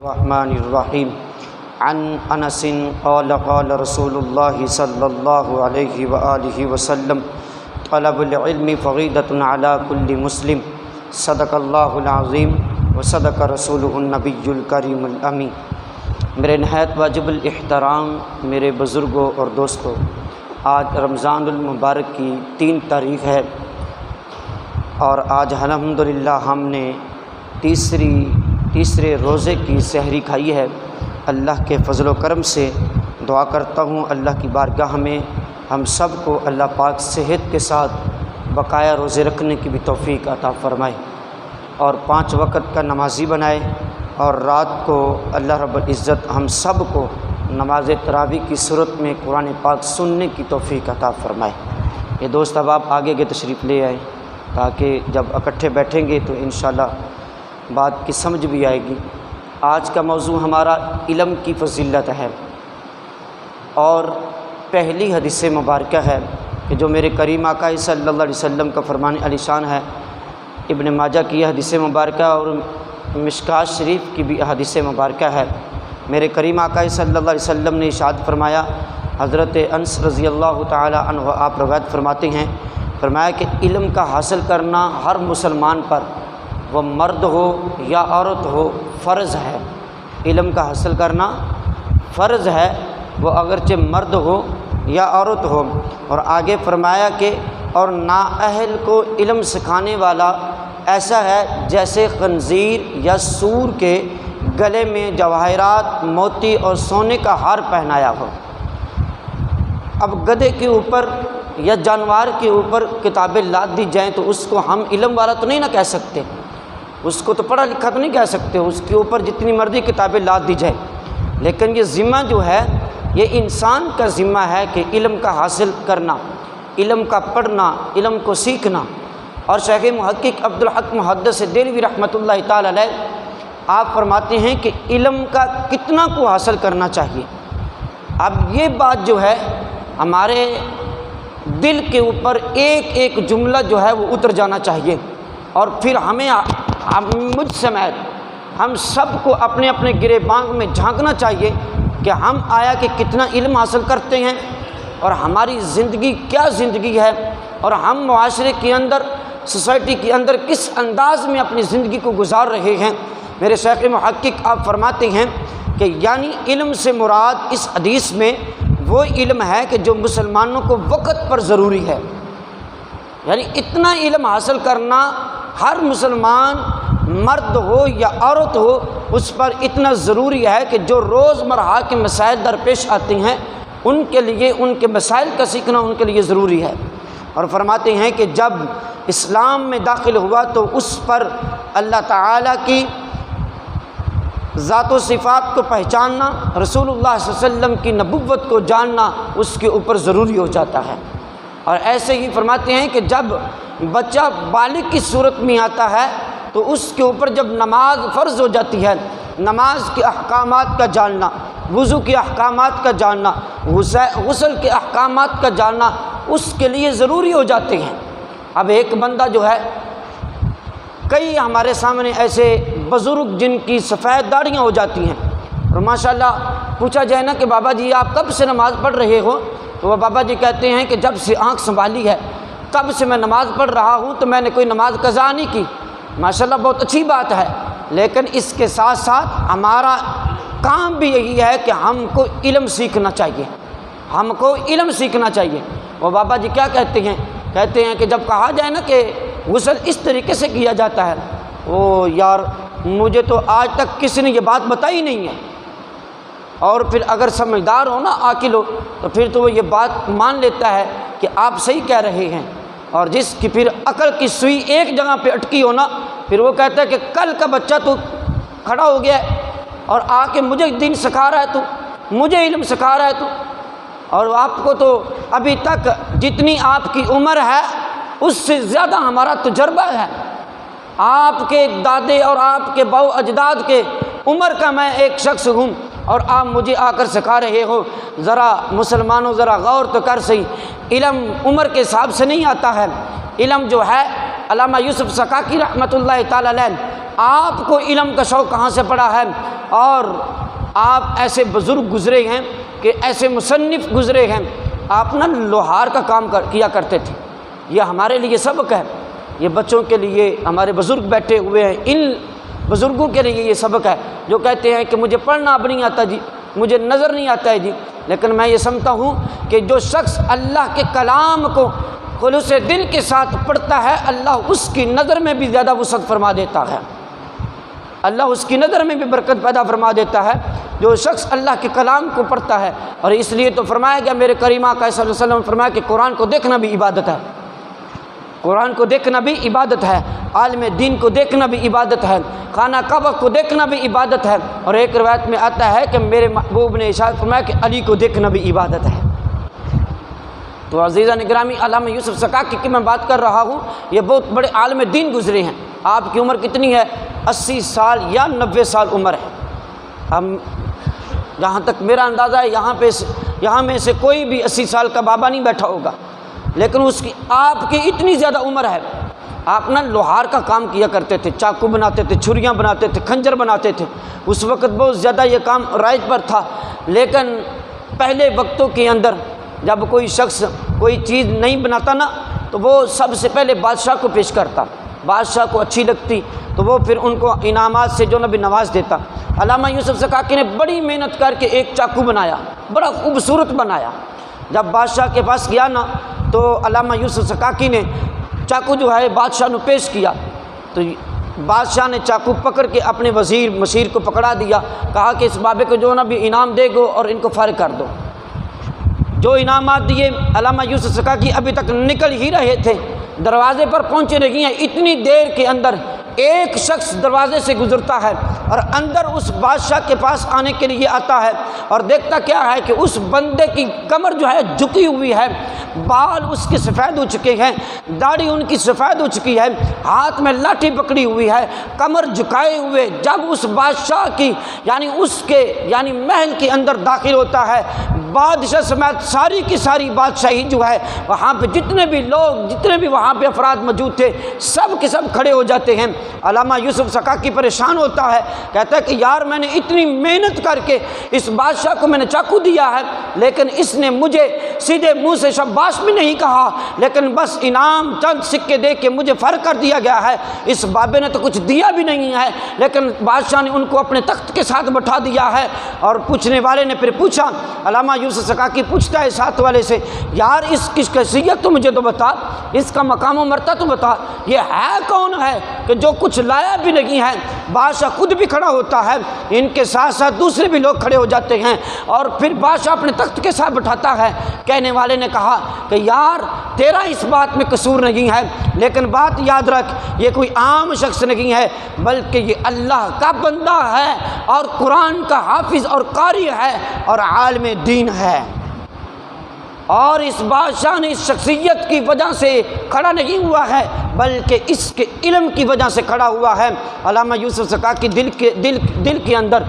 الرحمن الرحیم عن انس قال قال رسول اللہ صلی اللہ علیہ وآلہ وسلم طلب العلم فریضۃ علی کل مسلم صدق اللہ العظیم وصدق رسولہ النبی الکریم الامین۔ میرے نہایت واجب الاحترام میرے بزرگوں اور دوستوں، آج رمضان المبارک کی 3 تاریخ ہے اور آج الحمدللہ ہم نے تیسرے روزے کی سحری کھائی ہے۔ اللہ کے فضل و کرم سے دعا کرتا ہوں اللہ کی بارگاہ میں ہم سب کو اللہ پاک صحت کے ساتھ بقایا روزے رکھنے کی بھی توفیق عطا فرمائے اور 5 وقت کا نمازی بنائے، اور رات کو اللہ رب العزت ہم سب کو نماز تراویح کی صورت میں قرآن پاک سننے کی توفیق عطا فرمائے۔ یہ دوست اب آپ آگے کے تشریف لے آئیں تاکہ جب اکٹھے بیٹھیں گے تو انشاءاللہ بات کی سمجھ بھی آئے گی۔ آج کا موضوع ہمارا علم کی فضیلت ہے، اور پہلی حدیث مبارکہ ہے کہ جو میرے کریم آقا صلی اللہ علیہ وسلم کا فرمان علی شان ہے۔ ابن ماجہ کی یہ حدیث مبارکہ اور مشکوٰۃ شریف کی بھی حدیث مبارکہ ہے۔ میرے کریم آقا صلی اللہ علیہ وسلم نے ارشاد فرمایا، حضرت انس رضی اللہ تعالی عنہ آپ روایت فرماتے ہیں، فرمایا کہ علم کا حاصل کرنا ہر مسلمان پر، وہ مرد ہو یا عورت ہو، فرض ہے۔ علم کا حاصل کرنا فرض ہے، وہ اگرچہ مرد ہو یا عورت ہو۔ اور آگے فرمایا کہ اور نااہل کو علم سکھانے والا ایسا ہے جیسے خنزیر یا سور کے گلے میں جواہرات، موتی اور سونے کا ہار پہنایا ہو۔ اب گدھے کے اوپر یا جانور کے اوپر کتابیں لاد دی جائیں تو اس کو ہم علم والا تو نہیں نہ کہہ سکتے، اس کو تو پڑھا لکھا تو نہیں کہہ سکتے، اس کے اوپر جتنی مرضی کتابیں لاد دی جائیں، لیکن یہ ذمہ جو ہے یہ انسان کا ذمہ ہے کہ علم کا حاصل کرنا، علم کا پڑھنا، علم کو سیکھنا۔ اور شیخ محقق عبدالحق محدث دہلوی رحمۃ اللہ تعالی علیہ آپ فرماتے ہیں کہ علم کا کتنا کو حاصل کرنا چاہیے۔ اب یہ بات جو ہے ہمارے دل کے اوپر ایک ایک جملہ جو ہے وہ اتر جانا چاہیے، اور پھر ہمیں مجھ سمیت ہم سب کو اپنے اپنے گریباں میں جھانکنا چاہیے کہ ہم آیا کہ کتنا علم حاصل کرتے ہیں، اور ہماری زندگی کیا زندگی ہے، اور ہم معاشرے کے اندر، سوسائٹی کے اندر کس انداز میں اپنی زندگی کو گزار رہے ہیں۔ میرے شیخ محقق آپ فرماتے ہیں کہ یعنی علم سے مراد اس حدیث میں وہ علم ہے کہ جو مسلمانوں کو وقت پر ضروری ہے، یعنی اتنا علم حاصل کرنا ہر مسلمان مرد ہو یا عورت ہو اس پر اتنا ضروری ہے کہ جو روز مرہ کے مسائل درپیش آتے ہیں ان کے لیے، ان کے مسائل کا سیکھنا ان کے لیے ضروری ہے۔ اور فرماتے ہیں کہ جب اسلام میں داخل ہوا تو اس پر اللہ تعالیٰ کی ذات و صفات کو پہچاننا، رسول اللہ صلی اللہ علیہ وسلم کی نبوت کو جاننا اس کے اوپر ضروری ہو جاتا ہے۔ اور ایسے ہی فرماتے ہیں کہ جب بچہ بالغ کی صورت میں آتا ہے تو اس کے اوپر جب نماز فرض ہو جاتی ہے، نماز کے احکامات کا جاننا، وضو کے احکامات کا جاننا، غسل کے احکامات کا جاننا اس کے لیے ضروری ہو جاتے ہیں۔ اب ایک بندہ جو ہے، کئی ہمارے سامنے ایسے بزرگ جن کی سفید داڑھیاں ہو جاتی ہیں، اور ماشاءاللہ پوچھا جائے نا کہ بابا جی آپ کب سے نماز پڑھ رہے ہو، تو وہ بابا جی کہتے ہیں کہ جب سے آنکھ سنبھالی ہے تب سے میں نماز پڑھ رہا ہوں، تو میں نے کوئی نماز قضا نہیں کی۔ ماشاءاللہ بہت اچھی بات ہے، لیکن اس کے ساتھ ساتھ ہمارا کام بھی یہی ہے کہ ہم کو علم سیکھنا چاہیے، ہم کو علم سیکھنا چاہیے۔ وہ بابا جی کیا کہتے ہیں، کہتے ہیں کہ جب کہا جائے نا کہ غسل اس طریقے سے کیا جاتا ہے، او یار مجھے تو آج تک کسی نے یہ بات بتائی نہیں ہے۔ اور پھر اگر سمجھدار ہو نا، عاقل ہو، تو پھر تو وہ یہ بات مان لیتا ہے کہ آپ صحیح کہہ رہے ہیں، اور جس کی پھر عقل کی سوئی ایک جگہ پہ اٹکی ہو نا، پھر وہ کہتا ہے کہ کل کا بچہ تو کھڑا ہو گیا ہے اور آ کے مجھے دین سکھا رہا ہے، تو مجھے علم سکھا رہا ہے تو، اور آپ کو تو ابھی تک جتنی آپ کی عمر ہے اس سے زیادہ ہمارا تجربہ ہے۔ آپ کے دادے اور آپ کے باؤ اجداد کے عمر کا میں ایک شخص ہوں، اور آپ مجھے آ کر سکھا رہے ہو۔ ذرا مسلمانوں ذرا غور تو کر صحیح، علم عمر کے حساب سے نہیں آتا ہے۔ علم جو ہے، علامہ یوسف سکاکی رحمۃ اللہ تعالی علیہ آپ کو علم کا شوق کہاں سے پڑا ہے؟ اور آپ ایسے بزرگ گزرے ہیں کہ ایسے مصنف گزرے ہیں، آپ نا لوہار کا کام کیا کرتے تھے۔ یہ ہمارے لیے سبق ہے، یہ بچوں کے لیے ہمارے بزرگ بیٹھے ہوئے ہیں، ان بزرگوں کے لیے یہ سبق ہے جو کہتے ہیں کہ مجھے پڑھنا اب نہیں آتا جی، مجھے نظر نہیں آتا ہے جی، لیکن میں یہ سمجھتا ہوں کہ جو شخص اللہ کے کلام کو خلوص دل کے ساتھ پڑھتا ہے، اللہ اس کی نظر میں بھی زیادہ وسعت فرما دیتا ہے، اللہ اس کی نظر میں بھی برکت پیدا فرما دیتا ہے جو شخص اللہ کے کلام کو پڑھتا ہے۔ اور اس لیے تو فرمایا گیا، میرے کریم آقا صلی اللہ علیہ وسلم نے فرمایا کہ قرآن کو دیکھنا بھی عبادت ہے، قرآن کو دیکھنا بھی عبادت ہے، عالم دین کو دیکھنا بھی عبادت ہے، خانہ کعبہ کو دیکھنا بھی عبادت ہے، اور ایک روایت میں آتا ہے کہ میرے محبوب نے ارشاد فرمایا کہ علی کو دیکھنا بھی عبادت ہے۔ تو عزیزان گرامی، علامہ یوسف سکاکی کی میں بات کر رہا ہوں، یہ بہت بڑے عالم دین گزرے ہیں۔ آپ کی عمر کتنی ہے؟ 80 سال یا 90 سال عمر ہے۔ ہم جہاں تک میرا اندازہ ہے یہاں میں سے کوئی بھی 80 سال کا بابا نہیں بیٹھا ہوگا، لیکن آپ کی اتنی زیادہ عمر ہے۔ آپ نا لوہار کا کام کیا کرتے تھے، چاقو بناتے تھے، چھریاں بناتے تھے، خنجر بناتے تھے۔ اس وقت بہت زیادہ یہ کام رائج پر تھا، لیکن پہلے وقتوں کے اندر جب کوئی شخص کوئی چیز نہیں بناتا نا تو وہ سب سے پہلے بادشاہ کو پیش کرتا، بادشاہ کو اچھی لگتی تو وہ پھر ان کو انعامات سے جو نبی نواز دیتا۔ علامہ یوسف سکاکی نے بڑی محنت کر کے ایک چاقو بنایا، بڑا خوبصورت بنایا۔ جب بادشاہ کے پاس گیا نا تو علامہ یوسف سکاکی نے چاقو جو ہے بادشاہ نے پیش کیا، تو بادشاہ نے چاقو پکڑ کے اپنے وزیر مشیر کو پکڑا دیا، کہا کہ اس بابے کو جو نبی انعام دے گو اور ان کو فارغ کر دو۔ جو انعامات دیے علامہ یوسف سکاکی ابھی تک نکل ہی رہے تھے، دروازے پر پہنچے نہیں ہیں، اتنی دیر کے اندر ایک شخص دروازے سے گزرتا ہے اور اندر اس بادشاہ کے پاس آنے کے لیے آتا ہے، اور دیکھتا کیا ہے کہ اس بندے کی کمر جو ہے جھکی ہوئی ہے، بال اس کے سفید ہو چکے ہیں، داڑھی ان کی سفید ہو چکی ہے، ہاتھ میں لاٹھی پکڑی ہوئی ہے، کمر جھکائے ہوئے جب اس بادشاہ کی یعنی محل کے اندر داخل ہوتا ہے، بادشاہ سمیت ساری کی ساری بادشاہی جو ہے وہاں پہ جتنے بھی وہاں پہ افراد موجود تھے سب کے سب کھڑے ہو جاتے ہیں۔ علامہ یوسف سکاکی پریشان ہوتا ہے، کہتا ہے کہ یار میں نے اتنی محنت کر کے اس بادشاہ کو میں نے چاقو دیا ہے، لیکن اس نے مجھے سیدھے منہ سے شاباش بھی نہیں کہا، لیکن بس انعام چند سکے دے کے مجھے فرق کر دیا گیا ہے۔ اس بابے نے تو کچھ دیا بھی نہیں ہے، لیکن بادشاہ نے ان کو اپنے تخت کے ساتھ بٹھا دیا ہے۔ اور پوچھنے والے نے پھر پوچھا، علامہ یوسف سکاکی پوچھتا ہے ساتھ والے سے، یار اس کی کیفیت تو مجھے تو بتا، اس کا مقام و مرتبہ تو بتا، یہ ہے کون ہے کہ جو کچھ لایا بھی نہیں ہے؟ بادشاہ خود بھی کھڑا ہوتا ہے، ان کے ساتھ ساتھ دوسرے بھی لوگ کھڑے ہو جاتے ہیں، اور پھر بادشاہ اپنے تخت کے ساتھ بٹھاتا ہے۔ کہنے والے نے کہا کہ یار تیرا اس بات میں قصور نہیں ہے، لیکن بات یاد رکھ یہ کوئی عام شخص نہیں ہے، بلکہ یہ اللہ کا بندہ ہے اور قرآن کا حافظ اور قاری ہے اور عالم دین ہے۔ اور اس بادشاہ نے اس شخصیت کی وجہ سے کھڑا نہیں ہوا ہے بلکہ اس کے علم کی وجہ سے کھڑا ہوا ہے۔ علامہ یوسف سکاکی دل کے اندر